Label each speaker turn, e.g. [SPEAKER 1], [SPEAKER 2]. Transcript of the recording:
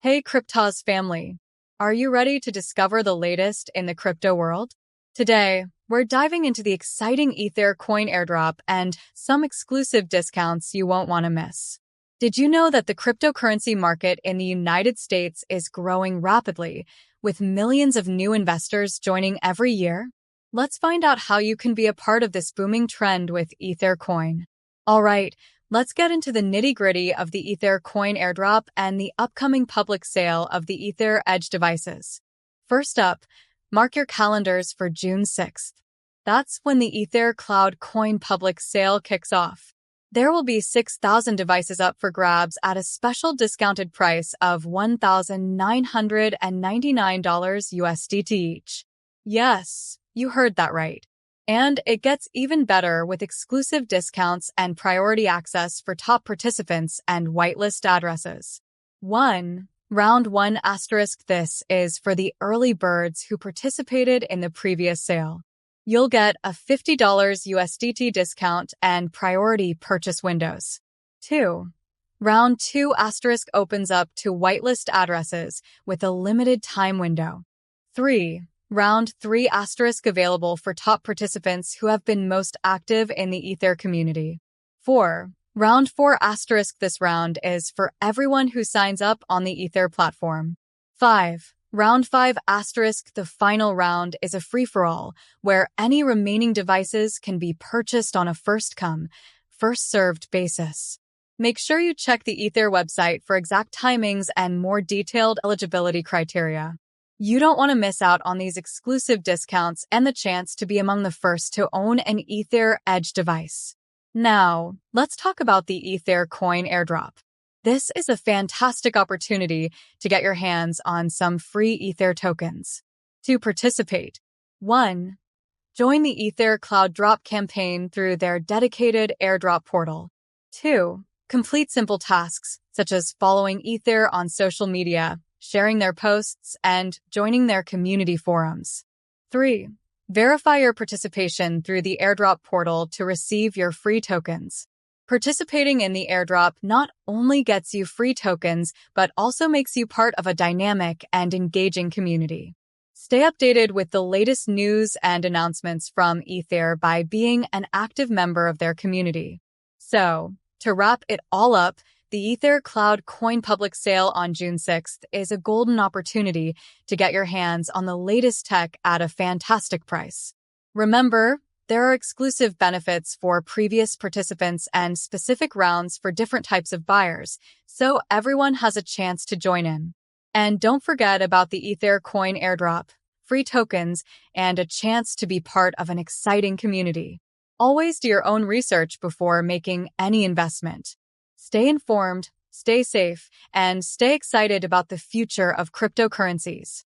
[SPEAKER 1] Hey Cryptoz family, are you ready to discover the latest in the crypto world? Today, we're diving into the exciting Aethir coin airdrop and some exclusive discounts you won't want to miss. Did you know that the cryptocurrency market in the United States is growing rapidly, with millions of new investors joining every year? Let's find out how you can be a part of this booming trend with Aethir coin. All right, let's get into the nitty-gritty of the Aethir coin airdrop and the upcoming public sale of the Aethir Edge devices. First up, mark your calendars for June 6th. That's when the Aethir Cloud Coin public sale kicks off. There will be 6,000 devices up for grabs at a special discounted price of $1,999 USDT each. Yes, you heard that right. And it gets even better with exclusive discounts and priority access for top participants and whitelist addresses. 1. Round 1 asterisk. This is for the early birds who participated in the previous sale. You'll get a $50 USDT discount and priority purchase windows. 2. Round 2 asterisk opens up to whitelist addresses with a limited time window. 3. Round 3 asterisk available for top participants who have been most active in the Aethir community. 4. Round 4 asterisk. This round is for everyone who signs up on the Aethir platform. 5. Round 5 asterisk. The final round is a free-for-all, where any remaining devices can be purchased on a first-come, first-served basis. Make sure you check the Aethir website for exact timings and more detailed eligibility criteria. You don't want to miss out on these exclusive discounts and the chance to be among the first to own an Aethir Edge device. Now, let's talk about the Aethir coin airdrop. This is a fantastic opportunity to get your hands on some free Aethir tokens. To participate, 1. Join the Aethir Cloud Drop campaign through their dedicated airdrop portal. 2. Complete simple tasks, such as following Aethir on social media, sharing their posts, and joining their community forums. 3. Verify your participation through the airdrop portal to receive your free tokens. Participating in the airdrop not only gets you free tokens, but also makes you part of a dynamic and engaging community. Stay updated with the latest news and announcements from Aethir by being an active member of their community. So, to wrap it all up, the Aethir Cloud Coin public sale on June 6th is a golden opportunity to get your hands on the latest tech at a fantastic price. Remember, there are exclusive benefits for previous participants and specific rounds for different types of buyers, so everyone has a chance to join in. And don't forget about the Aethir coin airdrop, free tokens, and a chance to be part of an exciting community. Always do your own research before making any investment. Stay informed, stay safe, and stay excited about the future of cryptocurrencies.